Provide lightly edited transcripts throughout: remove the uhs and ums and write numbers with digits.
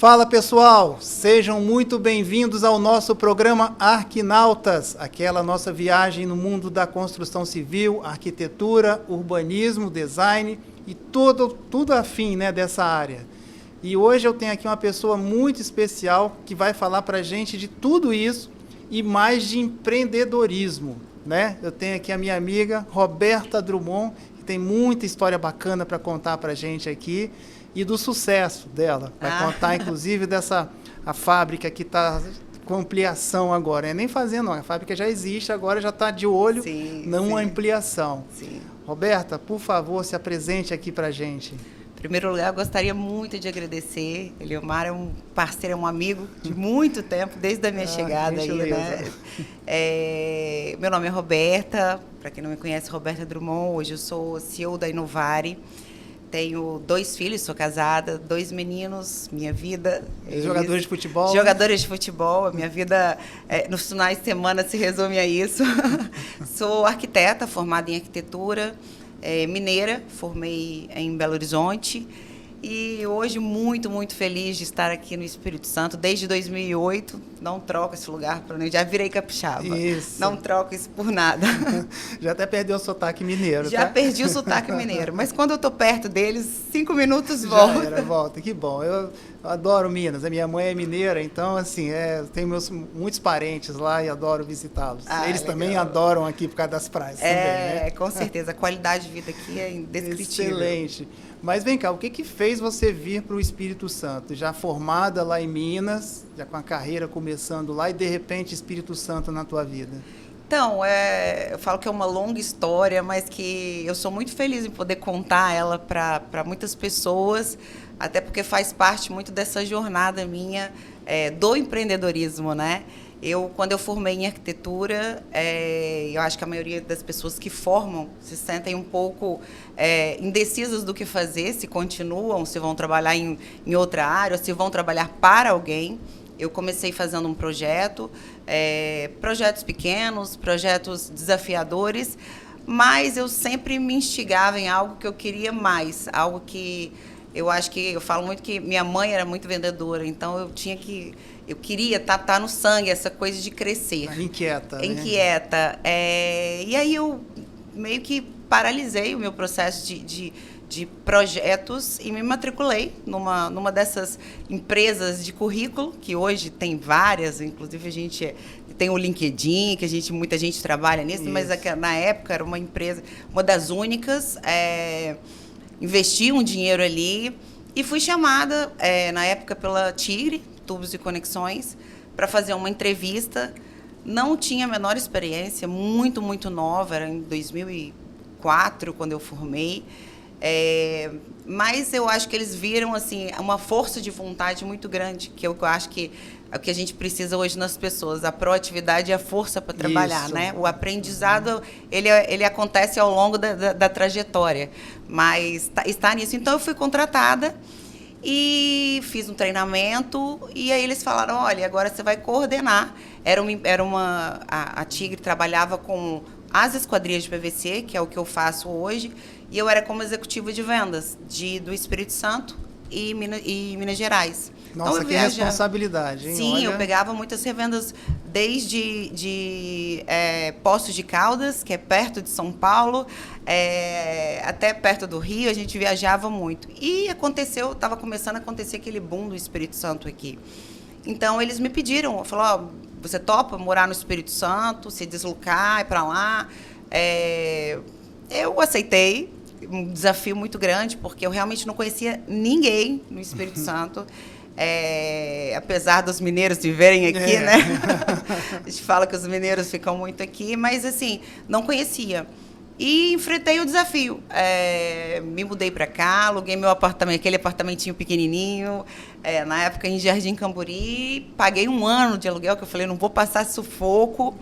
Fala pessoal, sejam muito bem-vindos ao nosso programa Arquinautas, aquela nossa viagem no mundo da construção civil, arquitetura, urbanismo, design e tudo afim, né, dessa área. E hoje eu tenho aqui uma pessoa muito especial que vai falar para a gente de tudo isso e mais de empreendedorismo, né? Eu tenho aqui a minha amiga Roberta Drummond, que tem muita história bacana para contar para a gente aqui. E do sucesso dela. Vai contar, inclusive, a fábrica que está com ampliação agora. Não é nem fazendo, não. A fábrica já existe, agora já está de olho numa ampliação. Sim. Roberta, por favor, se apresente aqui para a gente. Em primeiro lugar, eu gostaria muito de agradecer. Eliomar é um parceiro, é um amigo de muito tempo, desde a minha chegada aí, né? Meu nome é Roberta, para quem não me conhece, Roberta Drummond. Hoje eu sou CEO da Inovare. Tenho 2 filhos, sou casada, 2 meninos, minha vida... Jogadores de futebol? Jogadores de futebol, a minha vida nos finais de semana se resume a isso. Sou arquiteta, formada em arquitetura, mineira, formei em Belo Horizonte. E hoje muito, muito feliz de estar aqui no Espírito Santo, desde 2008. Não troco esse lugar para mim, já virei capixaba. Isso. Não troco isso por nada. Já até perdeu o sotaque mineiro, Já perdi o sotaque mineiro, mas quando eu estou perto deles, 5 minutos volta. Volta, que bom. Eu adoro Minas, a minha mãe é mineira, então, assim, tenho muitos parentes lá e adoro visitá-los. Eles legal. Também adoram aqui por causa das praias também, né? Com certeza, a qualidade de vida aqui é indescritível. Excelente. Mas vem cá, o que fez você vir para o Espírito Santo? Já formada lá em Minas, já com a carreira começando lá e, de repente, Espírito Santo na tua vida? Então, eu falo que é uma longa história, mas que eu sou muito feliz em poder contar ela para muitas pessoas, até porque faz parte muito dessa jornada minha do empreendedorismo, né? Quando eu formei em arquitetura, eu acho que a maioria das pessoas que formam se sentem um pouco indecisas do que fazer, se continuam, se vão trabalhar em outra área, ou se vão trabalhar para alguém. Eu comecei fazendo um projeto, projetos pequenos, projetos desafiadores, mas eu sempre me instigava em algo que eu queria mais, algo que eu falo muito que minha mãe era muito vendedora, então eu queria tá no sangue essa coisa de crescer. Inquieta, né? Inquieta. E aí eu meio que paralisei o meu processo de projetos e me matriculei numa dessas empresas de currículo, que hoje tem várias, inclusive a gente tem o LinkedIn, que muita gente trabalha nisso, mas na época era uma empresa, uma das únicas, investi um dinheiro ali e fui chamada, na época, pela Tigre, Tubos e Conexões, para fazer uma entrevista. Não tinha a menor experiência, muito, muito nova, era em 2004, quando eu formei. Mas eu acho que eles viram assim, uma força de vontade muito grande, que eu acho que é o que a gente precisa hoje nas pessoas, a proatividade e a força para trabalhar, né? O aprendizado, ele acontece ao longo da trajetória, mas está nisso. Então, eu fui contratada e fiz um treinamento, e aí eles falaram, olha, agora você vai coordenar. A Tigre trabalhava com as esquadrias de PVC, que é o que eu faço hoje, e eu era como executiva de vendas do Espírito Santo e Minas Gerais. Nossa, então, que responsabilidade, hein? Sim, eu pegava muitas revendas, desde Poços de Caldas, que é perto de São Paulo, até perto do Rio, a gente viajava muito. E estava começando a acontecer aquele boom do Espírito Santo aqui. Então, eles me pediram, falaram, você topa morar no Espírito Santo, se deslocar, ir para lá? Eu aceitei, um desafio muito grande, porque eu realmente não conhecia ninguém no Espírito Santo. Apesar dos mineiros viverem aqui, né? A gente fala que os mineiros ficam muito aqui, mas assim, não conhecia. E enfrentei o desafio. Me mudei para cá, aluguei meu apartamento, aquele apartamentinho pequenininho, na época em Jardim Camburi, paguei 1 ano de aluguel, que eu falei, não vou passar sufoco.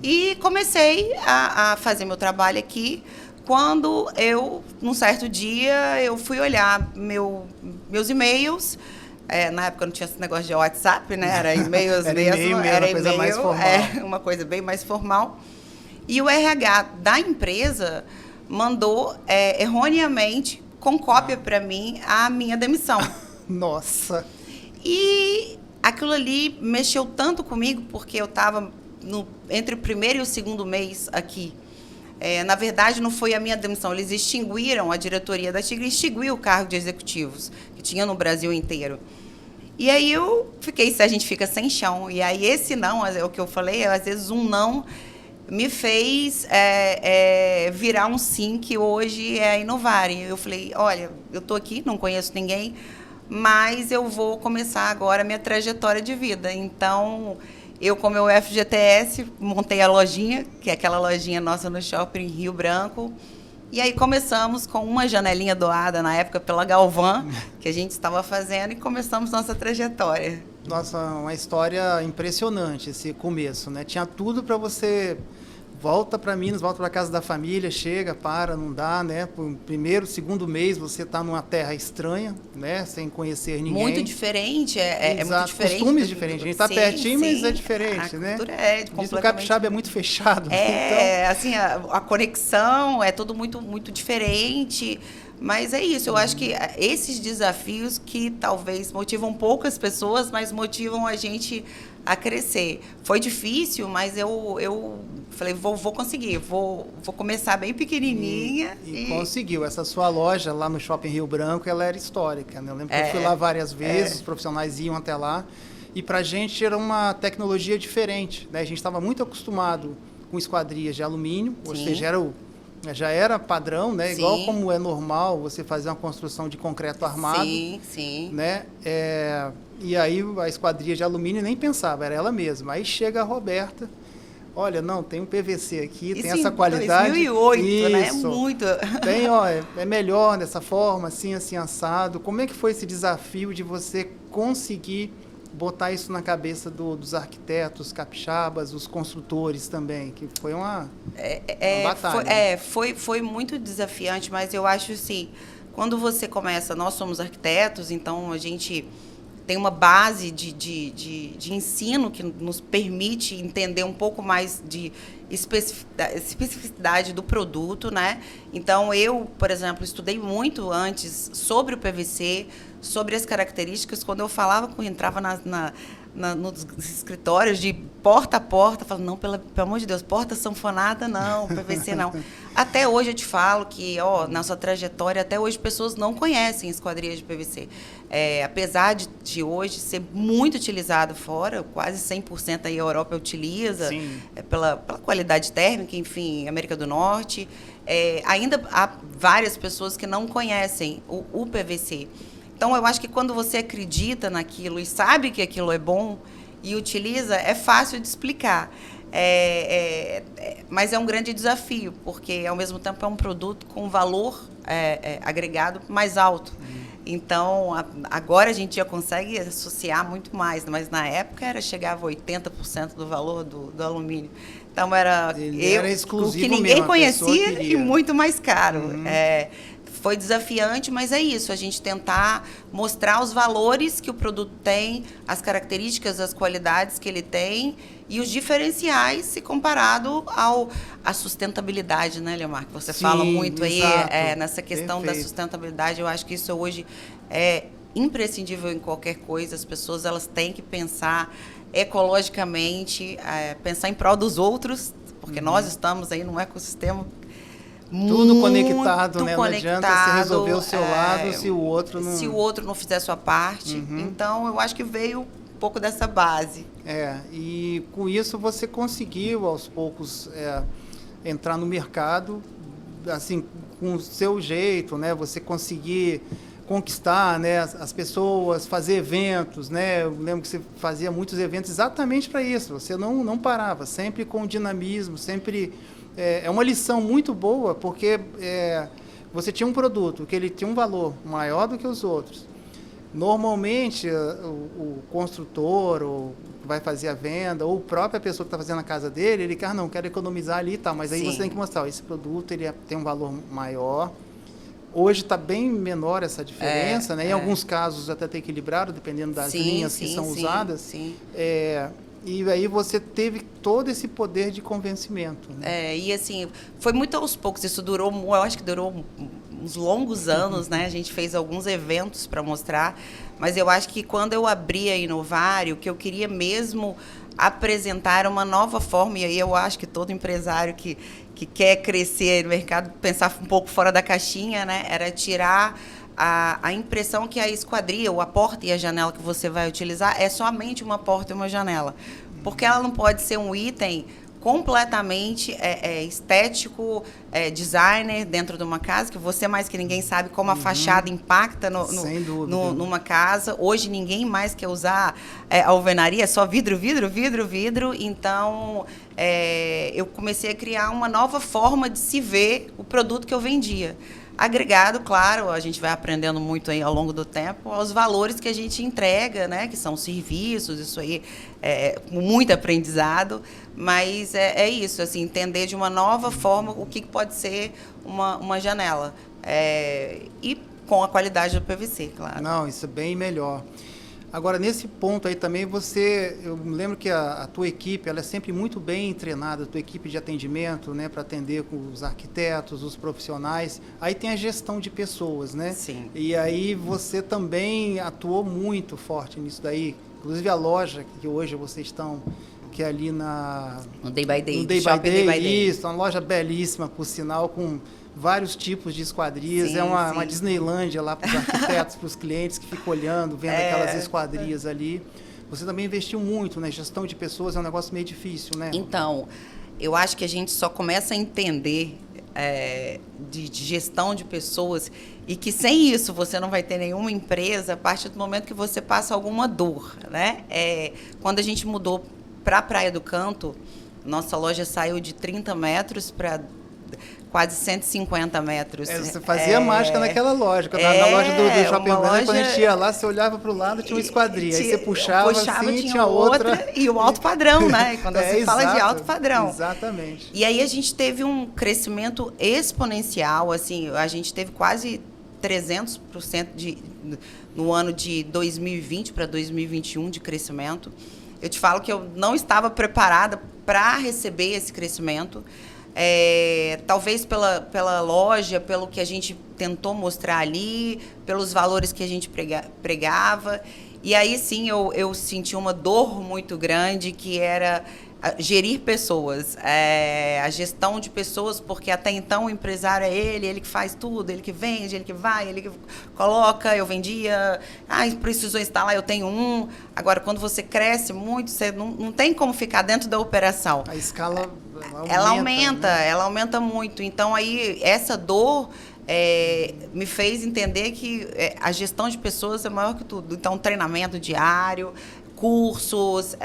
E comecei a fazer meu trabalho aqui. Quando num certo dia, eu fui olhar meus e-mails. Na época não tinha esse negócio de WhatsApp, né? Era e-mails mesmo. Era coisa mais formal. Uma coisa bem mais formal. E o RH da empresa mandou erroneamente, com cópia para mim, a minha demissão. Nossa! E aquilo ali mexeu tanto comigo, porque eu estava entre o primeiro e o segundo mês aqui. Na verdade, não foi a minha demissão. Eles extinguiram a diretoria da Tigre, extinguiu o cargo de executivos, que tinha no Brasil inteiro. E aí a gente fica sem chão. E aí esse não, é o que eu falei, às vezes um não me fez virar um sim, que hoje é a Inovare. Eu falei, olha, eu estou aqui, não conheço ninguém, mas eu vou começar agora a minha trajetória de vida. Então, eu, com meu FGTS, montei a lojinha, que é aquela lojinha nossa no shopping Rio Branco. E aí começamos com uma janelinha doada, na época, pela Galvan, que a gente estava fazendo, e começamos nossa trajetória. Nossa, uma história impressionante esse começo, né? Tinha tudo para você... Volta para Minas, volta para casa da família, chega, não dá, né? Por primeiro, segundo mês você está numa terra estranha, né? Sem conhecer ninguém. Muito diferente, é muito diferente. Costumes diferentes. A gente está pertinho, mas é diferente, né? A cultura é completamente... Diz que o capixaba é muito fechado. Então... assim, a conexão é tudo muito, muito diferente. Mas é isso, eu acho que esses desafios que talvez motivam poucas pessoas, mas motivam a gente a crescer. Foi difícil, mas eu falei, vou conseguir, vou começar bem pequenininha. E conseguiu. Essa sua loja lá no Shopping Rio Branco, ela era histórica, né? Eu lembro que eu fui lá várias vezes, os profissionais iam até lá, e para a gente era uma tecnologia diferente, né? A gente estava muito acostumado com esquadrias de alumínio, ou seja, já era padrão, né? Sim. Igual como é normal você fazer uma construção de concreto armado. Sim, sim. Né? E aí a esquadria de alumínio nem pensava, era ela mesma. Aí chega a Roberta, olha, não, tem um PVC aqui, isso tem essa qualidade. 2008, isso, né? É muito. Tem, é melhor dessa forma, assim, assado. Como é que foi esse desafio de você conseguir botar isso na cabeça dos arquitetos capixabas, os construtores também, que foi uma batalha. Foi muito desafiante, mas eu acho assim, quando você começa, nós somos arquitetos, então a gente tem uma base de ensino que nos permite entender um pouco mais de especificidade do produto, né? Então, eu, por exemplo, estudei muito antes sobre o PVC, sobre as características. Quando eu entrava nos escritórios de porta a porta, falando, não, pelo amor de Deus, porta sanfonada não, PVC não. Até hoje eu te falo que, na sua trajetória, até hoje pessoas não conhecem esquadrias de PVC. Apesar de hoje ser muito utilizado fora, quase 100% aí a Europa utiliza, pela qualidade térmica, enfim, América do Norte, ainda há várias pessoas que não conhecem o PVC. Então, eu acho que quando você acredita naquilo e sabe que aquilo é bom e utiliza, é fácil de explicar. Mas é um grande desafio, porque, ao mesmo tempo, é um produto com valor agregado mais alto. Então, agora a gente já consegue associar muito mais, mas na época chegava a 80% do valor do alumínio. Então, era exclusivo o que ninguém mesmo, conhecia e muito mais caro. Foi desafiante, mas é isso, a gente tentar mostrar os valores que o produto tem, as características, as qualidades que ele tem e os diferenciais se comparado à sustentabilidade, né, Leomar? Que você fala muito aí nessa questão da sustentabilidade. Eu acho que isso hoje é imprescindível em qualquer coisa. As pessoas elas têm que pensar ecologicamente, pensar em prol dos outros, porque nós estamos aí num ecossistema tudo conectado, né? Não adianta você resolver o seu lado se o outro não fizer a sua parte. Então, eu acho que veio um pouco dessa base. E com isso você conseguiu, aos poucos, entrar no mercado, assim, com o seu jeito, né? Você conseguir conquistar, né, as pessoas, fazer eventos, né? Eu lembro que você fazia muitos eventos exatamente para isso. Você não parava, sempre com dinamismo, sempre... É uma lição muito boa, porque você tinha um produto que ele tinha um valor maior do que os outros. Normalmente, o construtor, ou que vai fazer a venda, ou a própria pessoa que está fazendo a casa dele, ele quer, não, quero economizar ali e tal, mas aí você tem que mostrar, esse produto ele tem um valor maior. Hoje está bem menor essa diferença, né? Em alguns casos até está equilibrado, dependendo das linhas que são usadas. E aí você teve todo esse poder de convencimento. Né? E assim, foi muito aos poucos. Isso durou, eu acho que durou uns longos anos, né? A gente fez alguns eventos para mostrar, mas eu acho que quando eu abri a Inovário, o que eu queria mesmo apresentar uma nova forma, e aí eu acho que todo empresário que quer crescer no mercado, pensar um pouco fora da caixinha, né? Era tirar a impressão que a esquadria, ou a porta e a janela que você vai utilizar, é somente uma porta e uma janela. Porque ela não pode ser um item completamente estético, designer dentro de uma casa, que você mais que ninguém sabe como a fachada impacta numa casa. Hoje ninguém mais quer usar alvenaria, é só vidro, vidro, vidro, vidro. Então, eu comecei a criar uma nova forma de se ver o produto que eu vendia. Agregado, claro, a gente vai aprendendo muito aí ao longo do tempo, aos valores que a gente entrega, né, que são serviços, isso aí muito aprendizado, mas é isso, assim, entender de uma nova forma o que pode ser uma janela. E com a qualidade do PVC, claro. Não, isso é bem melhor. Agora, nesse ponto aí também, eu me lembro que a tua equipe, ela é sempre muito bem treinada, a tua equipe de atendimento, né, para atender com os arquitetos, os profissionais. Aí tem a gestão de pessoas, né? Sim. E aí você também atuou muito forte nisso daí. Inclusive a loja que hoje vocês estão, que é ali no Day by Day. No Day by Day, isso, uma loja belíssima, por sinal, com vários tipos de esquadrias. Sim, uma Disneylândia lá para os arquitetos, para os clientes que ficam olhando, vendo aquelas esquadrias ali. Você também investiu muito, né? Gestão de pessoas é um negócio meio difícil, né? Então, eu acho que a gente só começa a entender de gestão de pessoas e que sem isso você não vai ter nenhuma empresa a partir do momento que você passa alguma dor, né? Quando a gente mudou para a Praia do Canto, nossa loja saiu de 30 metros para quase 150 metros. Você fazia mágica naquela loja. Na loja do Shopping Urbana, quando a gente ia lá, você olhava para o lado, tinha uma esquadria. Aí você puxava assim, tinha outra. E o alto padrão, né? Quando você fala de alto padrão. Exatamente. E aí a gente teve um crescimento exponencial, assim, a gente teve quase 300% no ano de 2020 para 2021 de crescimento. Eu te falo que eu não estava preparada para receber esse crescimento. Talvez pela loja, pelo que a gente tentou mostrar ali, pelos valores que a gente pregava. E aí, sim, eu senti uma dor muito grande, que era gerir pessoas, a gestão de pessoas, porque até então o empresário é ele que faz tudo, ele que vende, ele que vai, ele que coloca, eu vendia, precisou instalar, eu tenho um. Agora, quando você cresce muito, você não tem como ficar dentro da operação. A escala, ela aumenta muito. Então, aí, essa dor me fez entender que a gestão de pessoas é maior que tudo. Então, treinamento diário, cursos,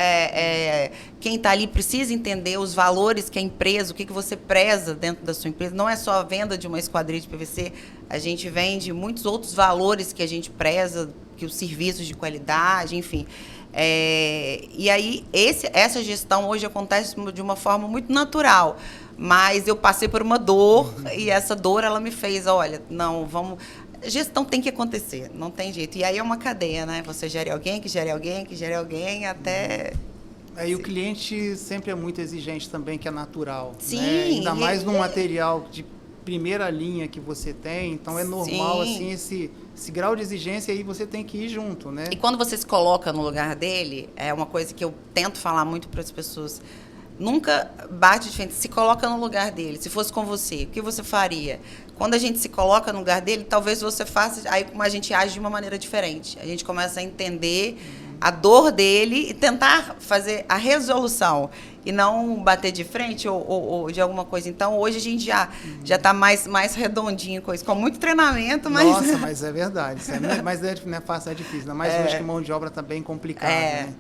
quem está ali precisa entender os valores que a empresa, o que você preza dentro da sua empresa. Não é só a venda de uma esquadria de PVC, a gente vende muitos outros valores que a gente preza, que os serviços de qualidade, enfim. E aí, essa gestão hoje acontece de uma forma muito natural, mas eu passei por uma dor, e essa dor ela me fez, olha, não, vamos... Gestão tem que acontecer, não tem jeito. E aí é uma cadeia, né? Você gere alguém, que gere alguém, que gere alguém, até... E o cliente sempre é muito exigente também, que é natural. Sim. Né? Ainda mais num material de primeira linha que você tem, então é normal, assim, esse grau de exigência, aí você tem que ir junto, né? E quando você se coloca no lugar dele, é uma coisa que eu tento falar muito para as pessoas, nunca bate de frente, se coloca no lugar dele. Se fosse com você, o que você faria? Quando a gente se coloca no lugar dele, talvez você faça, aí como a gente age de uma maneira diferente. A gente começa a entender a dor dele e tentar fazer a resolução e não bater de frente ou de alguma coisa. Então, hoje a gente já está mais redondinho com isso, com muito treinamento, mas... Nossa, mas é verdade. Mas não é fácil, é difícil. Ainda mais hoje que a mão de obra está bem complicada.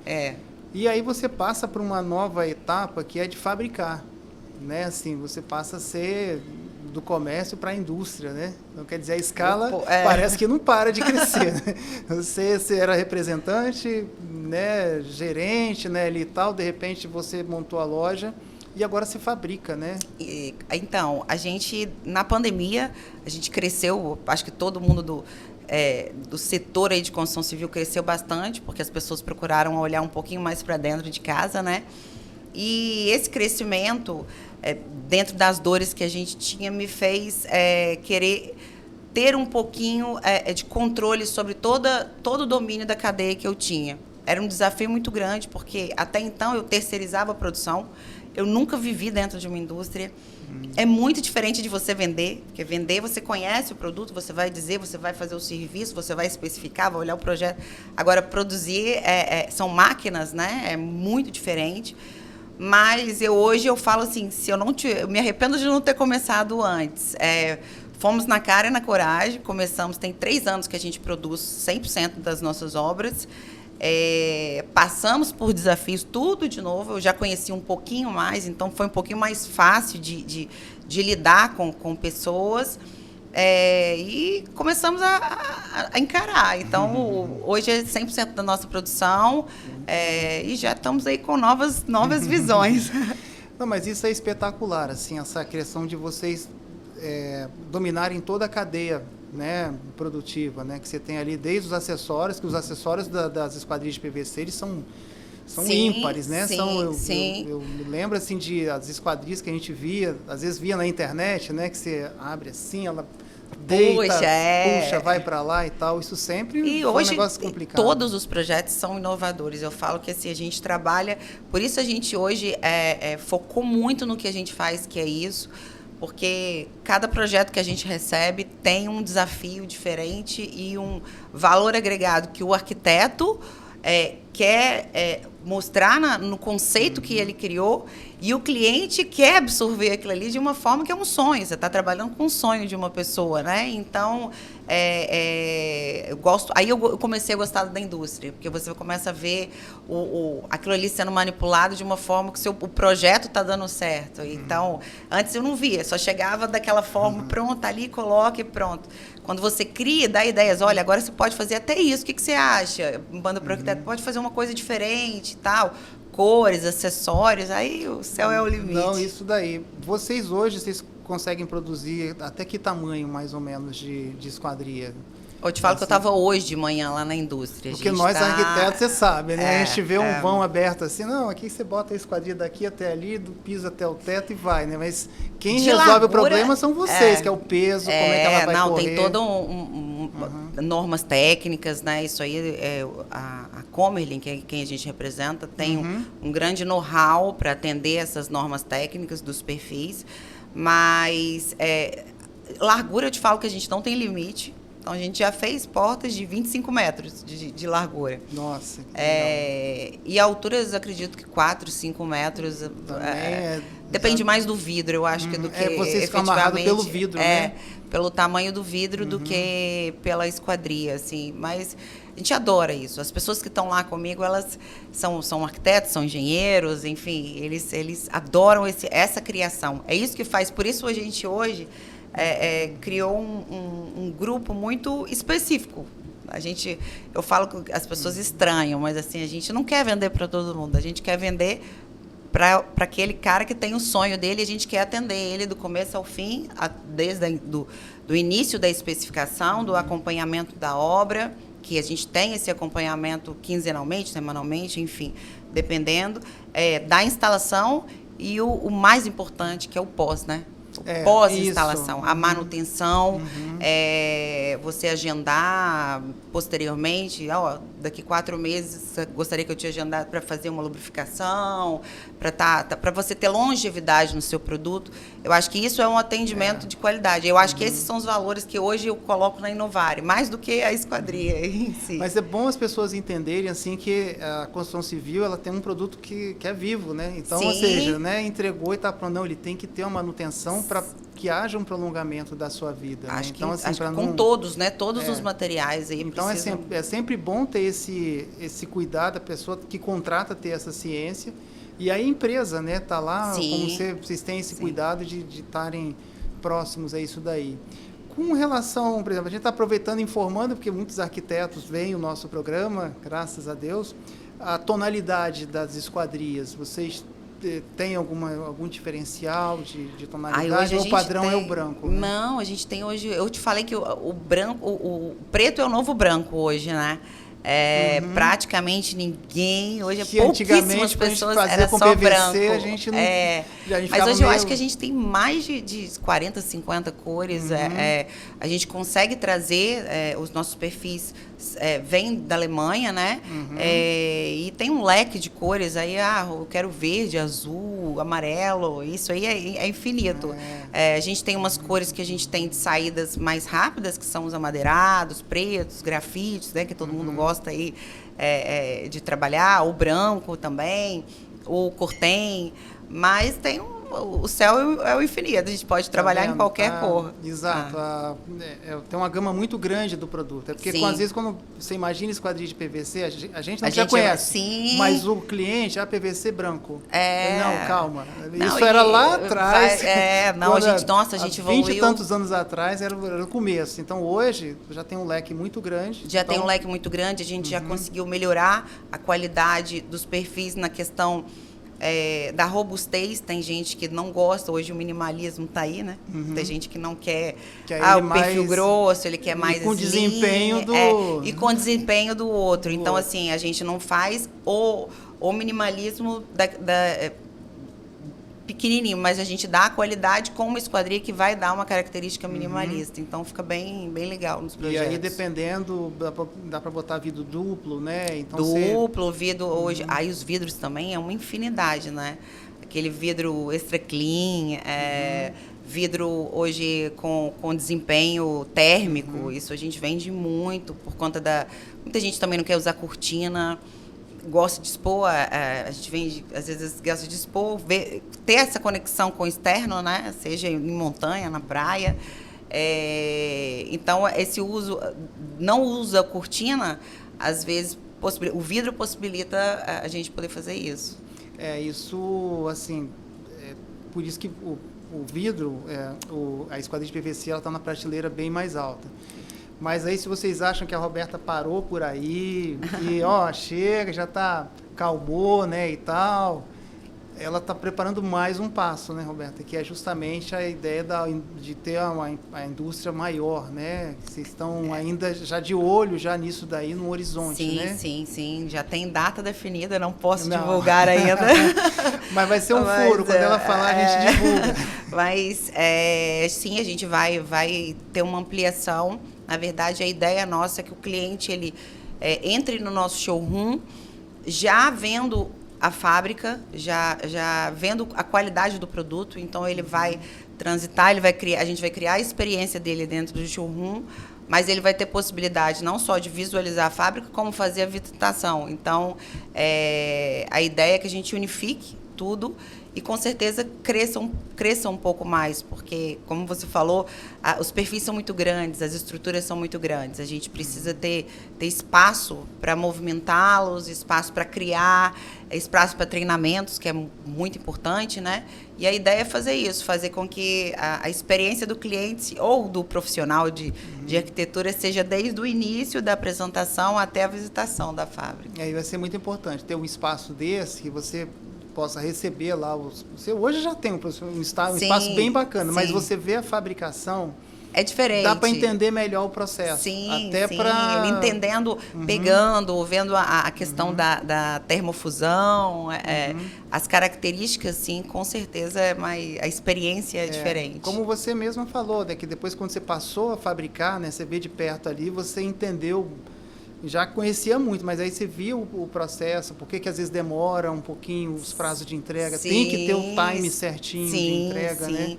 Né? E aí você passa por uma nova etapa que é de fabricar, né? Assim, você passa a ser do comércio para a indústria, né? Então, quer dizer, a escala parece que não para de crescer. Né? Você era representante, né? Gerente, né? Ali e tal, de repente você montou a loja e agora se fabrica, né? Então, a gente, na pandemia, a gente cresceu, acho que todo mundo do setor aí de construção civil cresceu bastante, porque as pessoas procuraram olhar um pouquinho mais para dentro de casa, né? E esse crescimento, dentro das dores que a gente tinha, me fez querer ter um pouquinho de controle sobre todo o domínio da cadeia que eu tinha. Era um desafio muito grande, porque até então eu terceirizava a produção, eu nunca vivi dentro de uma indústria. É muito diferente de você vender, porque vender você conhece o produto, você vai dizer, você vai fazer o serviço, você vai especificar, vai olhar o projeto. Agora, produzir são máquinas, né? É muito diferente. Mas hoje eu falo assim, se eu não eu me arrependo de não ter começado antes. Fomos na cara e na coragem, começamos, tem 3 anos que a gente produz 100% das nossas obras. Passamos por desafios, tudo de novo. Eu já conheci um pouquinho mais, então foi um pouquinho mais fácil de lidar com pessoas. E começamos a encarar. Então, hoje é 100% da nossa produção e já estamos aí com novas visões. Não, mas isso é espetacular, assim, essa questão de vocês dominarem toda a cadeia, né, produtiva, né, que você tem ali desde os acessórios, que os acessórios das esquadrias de PVC, eles são ímpares, né? Sim. Eu me lembro assim as esquadrias que a gente via, às vezes via na internet, né, que você abre assim, ela deita, puxa, vai para lá e tal. Isso sempre foi um negócio complicado. Todos os projetos são inovadores. Eu falo que assim, a gente trabalha, por isso a gente hoje focou muito no que a gente faz, que é isso. Porque cada projeto que a gente recebe tem um desafio diferente e um valor agregado que o arquiteto quer mostrar no conceito que ele criou, e o cliente quer absorver aquilo ali de uma forma que é um sonho. Você está trabalhando com um sonho de uma pessoa, né? Então, eu gosto. Aí eu comecei a gostar da indústria, porque você começa a ver aquilo ali sendo manipulado de uma forma que o projeto está dando certo. Então, antes eu não via, só chegava daquela forma, pronto, ali, coloca e pronto. Quando você cria, dá ideias, olha, agora você pode fazer até isso, o que você acha? Banda pro arquiteto pode fazer uma coisa diferente e tal, cores, acessórios, aí o céu é o limite. Não, isso daí. Vocês conseguem produzir até que tamanho, mais ou menos, de esquadria? Eu te falo que eu estava hoje de manhã lá na indústria. Porque nós, arquitetos, você sabe, né? A gente vê um vão aberto assim, não, aqui você bota a esquadria daqui até ali, do piso até o teto e vai, né? Mas quem resolve o problema são vocês, que é o peso, como é que ela vai correr. Tem todas normas técnicas, né? Isso aí, a Comerlin, que é quem a gente representa, tem um grande know-how para atender essas normas técnicas dos perfis, mas largura, eu te falo que a gente não tem limite. Então, a gente já fez portas de 25 metros de largura. Nossa, que legal. E alturas, acredito que 4, 5 metros. Depende mais do vidro, eu acho, que do que vocês ficam amarrados pelo vidro, né? Pelo tamanho do vidro do que pela esquadria, assim. Mas a gente adora isso. As pessoas que estão lá comigo, elas são arquitetos, são engenheiros, enfim, eles adoram essa criação. É isso que faz. Por isso, a gente hoje criou um grupo muito específico. Eu falo que as pessoas estranham, mas assim, a gente não quer vender para todo mundo, a gente quer vender para aquele cara que tem o sonho dele, a gente quer atender ele do começo ao fim, desde do início da especificação, do acompanhamento da obra, que a gente tem esse acompanhamento quinzenalmente, semanalmente, enfim, dependendo, da instalação e o mais importante, que é o pós, né? Pós-instalação, a manutenção, você agendar posteriormente, daqui 4 meses gostaria que eu te agendasse para fazer uma lubrificação, para você ter longevidade no seu produto. Eu acho que isso é um atendimento de qualidade. Eu acho que esses são os valores que hoje eu coloco na Inovare, mais do que a esquadria em si. Mas é bom as pessoas entenderem assim que a construção civil ela tem um produto que é vivo, né? Então, ou seja, né, entregou e está pronto, não, ele tem que ter uma manutenção para que haja um prolongamento da sua vida. Acho né? Então, que, assim, com todos, né? Todos os materiais aí. Então é sempre bom ter esse cuidado, a pessoa que contrata ter essa ciência. E a empresa, né, tá lá, como vocês têm esse cuidado de estarem próximos a isso daí. Com relação, por exemplo, a gente está aproveitando e informando, porque muitos arquitetos veem o nosso programa, graças a Deus, a tonalidade das esquadrias. Vocês tem algum diferencial de tonalidade ou o padrão é o branco? Né? Não, a gente tem hoje... Eu te falei que o branco, o preto é o novo branco hoje, né? Praticamente ninguém, hoje que pouquíssimas pessoas, era com só PVC, branco. a gente não, Mas hoje eu acho que a gente tem mais de 40, 50 cores. A gente consegue trazer os nossos perfis, vem da Alemanha, né? E tem um leque de cores aí, eu quero verde, azul, amarelo, isso aí é infinito. A gente tem umas cores que a gente tem de saídas mais rápidas, que são os amadeirados, pretos, grafites, né? Que todo mundo gosta aí de trabalhar, o branco também, o cortem, mas tem o céu é o infinito, a gente pode trabalhar em qualquer cor. Exato. Tem uma gama muito grande do produto. É porque, às vezes, quando você imagina esquadrilha de PVC, a gente não já conhece. Sim. Mas o cliente, PVC branco. Não, calma. Não, isso era lá atrás. A gente evoluiu. 20 e tantos anos atrás era o começo. Então, hoje, já tem um leque muito grande. Tem um leque muito grande, a gente já conseguiu melhorar a qualidade dos perfis na questão da robustez. Tem gente que não gosta, hoje o minimalismo está aí, né? Tem gente que não quer o perfil grosso, ele quer mais com desempenho do... e com desempenho do outro. Então, assim, a gente não faz o minimalismo pequenininho, mas a gente dá a qualidade com uma esquadria que vai dar uma característica minimalista. Então, fica bem legal nos projetos. E aí, dependendo, dá para botar vidro duplo, né? Então, vidro hoje. Aí, os vidros também é uma infinidade, né? Aquele vidro extra clean, vidro hoje com desempenho térmico. Isso a gente vende muito por conta muita gente também não quer usar cortina, gosta de expor, a gente vende, às vezes gosta de expor, ter essa conexão com o externo, né? Seja em montanha, na praia. Então, esse uso, não usa cortina, às vezes o vidro possibilita a gente poder fazer isso. Isso, assim, por isso que o vidro, a esquadrilha de PVC, ela está na prateleira bem mais alta. Mas aí, se vocês acham que a Roberta parou por aí, e chega, já calmou, né, e tal, ela está preparando mais um passo, né, Roberta? Que é justamente a ideia de ter a indústria maior, né? Vocês estão ainda já de olho já nisso daí no horizonte, né? Sim. Já tem data definida, não posso divulgar ainda. Mas vai ser um furo, quando ela falar, a gente divulga. Mas, sim, a gente vai ter uma ampliação. Na verdade, a ideia nossa é que o cliente ele entre no nosso showroom já vendo a fábrica, já vendo a qualidade do produto. Então, ele vai transitar, a gente vai criar a experiência dele dentro do showroom, mas ele vai ter possibilidade não só de visualizar a fábrica, como fazer a visitação. Então, a ideia é que a gente unifique tudo e, com certeza, cresça um pouco mais, porque, como você falou, os perfis são muito grandes, as estruturas são muito grandes. A gente precisa ter espaço para movimentá-los, espaço para criar, espaço para treinamentos, que é muito importante, né? E a ideia é fazer isso, fazer com que a experiência do cliente ou do profissional de arquitetura seja desde o início da apresentação até a visitação da fábrica. E aí vai ser muito importante ter um espaço desse que você possa receber lá. Você hoje já tem um espaço bem bacana, mas você vê a fabricação, é diferente. Dá para entender melhor o processo. Até para ele entendendo, pegando, vendo a questão da termofusão, as características, sim, com certeza, a experiência é diferente. Como você mesma falou, né, que depois, quando você passou a fabricar, né, você vê de perto ali, você entendeu. Já conhecia muito, mas aí você viu o processo, por que às vezes demora um pouquinho os prazos de entrega, tem que ter o time certinho de entrega, né?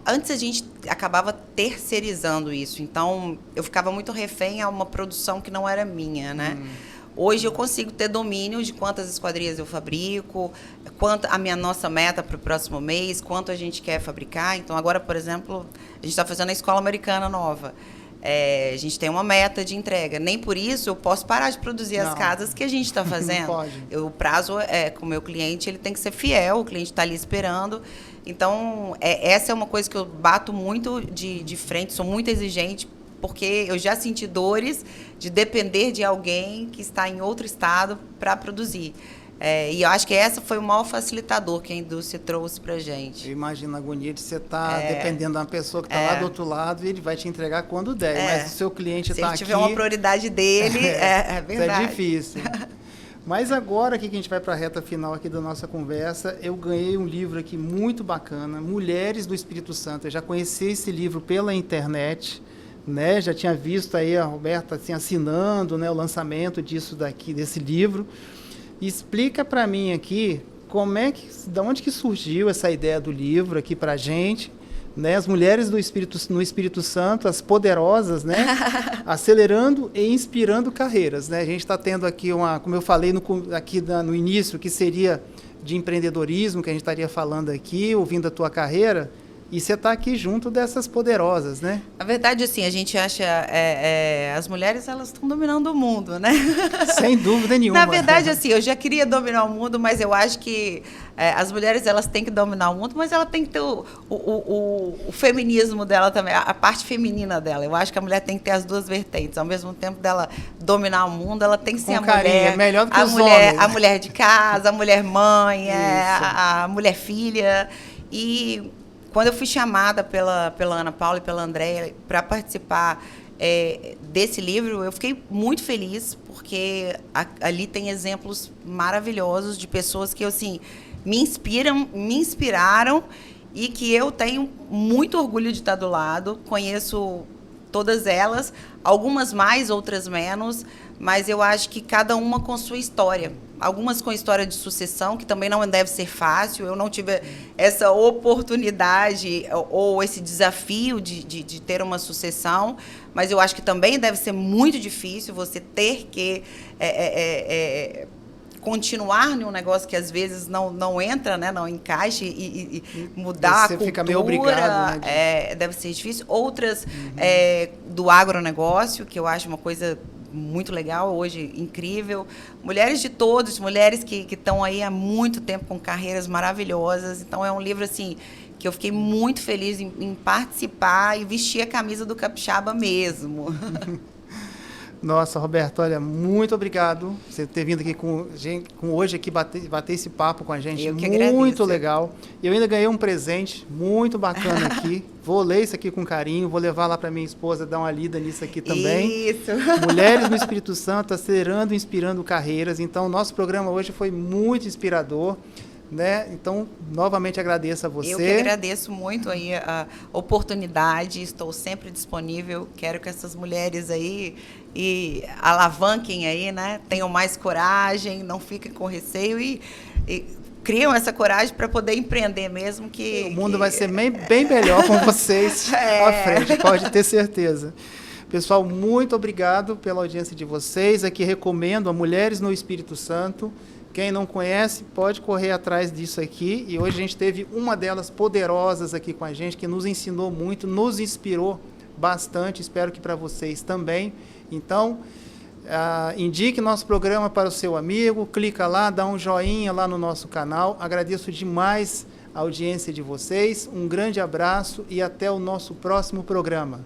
Antes a gente acabava terceirizando isso, então eu ficava muito refém a uma produção que não era minha, né? Hoje eu consigo ter domínio de quantas esquadrias eu fabrico, quanto a nossa meta para o próximo mês, quanto a gente quer fabricar. Então agora, por exemplo, a gente está fazendo a escola americana nova. A gente tem uma meta de entrega. Nem por isso eu posso parar de produzir as casas que a gente está fazendo. Não pode. O prazo com o meu cliente, ele tem que ser fiel, o cliente está ali esperando. Então, essa é uma coisa que eu bato muito de frente, sou muito exigente, porque eu já senti dores de depender de alguém que está em outro estado para produzir. E eu acho que essa foi o maior facilitador que a indústria trouxe para a gente. Eu imagino a agonia de você estar dependendo de uma pessoa que está lá do outro lado e ele vai te entregar quando der. Mas o seu cliente está aqui... Se tiver uma prioridade dele, é verdade. Isso é difícil. Mas agora aqui que a gente vai para a reta final aqui da nossa conversa, eu ganhei um livro aqui muito bacana, Mulheres do Espírito Santo. Eu já conheci esse livro pela internet, né? Já tinha visto aí a Roberta assim, assinando, né, o lançamento desse livro. Explica para mim aqui da onde que surgiu essa ideia do livro aqui para a gente, né? As mulheres no Espírito Santo, as poderosas, né? Acelerando e inspirando carreiras, né? A gente está tendo aqui como eu falei no início, que seria de empreendedorismo, que a gente estaria falando aqui, ouvindo a tua carreira. E você está aqui junto dessas poderosas, né? Na verdade, assim, a gente acha... as mulheres, elas estão dominando o mundo, né? Sem dúvida nenhuma. Na verdade, assim, eu já queria dominar o mundo, mas eu acho que as mulheres, elas têm que dominar o mundo, mas ela tem que ter o feminismo dela também, a parte feminina dela. Eu acho que a mulher tem que ter as duas vertentes. Ao mesmo tempo dela dominar o mundo, ela tem que ser a mulher... melhor do que os homens. A mulher de casa, a mulher mãe, a mulher filha. E... quando eu fui chamada pela Ana Paula e pela Andréia para participar desse livro, eu fiquei muito feliz, porque ali tem exemplos maravilhosos de pessoas que assim, me inspiraram e que eu tenho muito orgulho de estar do lado. Conheço todas elas, algumas mais, outras menos, mas eu acho que cada uma com sua história. Algumas com história de sucessão, que também não deve ser fácil. Eu não tive essa oportunidade ou esse desafio de ter uma sucessão, mas eu acho que também deve ser muito difícil você ter que continuar em um negócio que às vezes não entra, né, não encaixa e mudar você a cultura. Fica meio obrigado, né? Deve ser difícil. Outras do agronegócio, que eu acho uma coisa muito legal, hoje incrível. Mulheres de todos, mulheres que estão aí há muito tempo com carreiras maravilhosas. Então, é um livro assim que eu fiquei muito feliz em participar e vestir a camisa do Capixaba mesmo. Nossa, Roberto, olha, muito obrigado por você ter vindo aqui hoje aqui bater esse papo com a gente. Eu que muito agradeço. Legal. Eu ainda ganhei um presente muito bacana aqui. Vou ler isso aqui com carinho, vou levar lá para minha esposa dar uma lida nisso aqui também. Isso. Mulheres no Espírito Santo, acelerando e inspirando carreiras. Então, nosso programa hoje foi muito inspirador, né? Então, novamente agradeço a você. Eu que agradeço muito aí a oportunidade, estou sempre disponível, quero que essas mulheres aí alavanquem aí, né? Tenham mais coragem, não fiquem com receio e criam essa coragem para poder empreender mesmo. O mundo vai ser bem melhor com vocês à frente, pode ter certeza. Pessoal, muito obrigado pela audiência de vocês. Aqui recomendo a Mulheres no Espírito Santo. Quem não conhece, pode correr atrás disso aqui. E hoje a gente teve uma delas poderosas aqui com a gente, que nos ensinou muito, nos inspirou bastante. Espero que para vocês também. Então, indique nosso programa para o seu amigo, clica lá, dá um joinha lá no nosso canal. Agradeço demais a audiência de vocês. Um grande abraço e até o nosso próximo programa.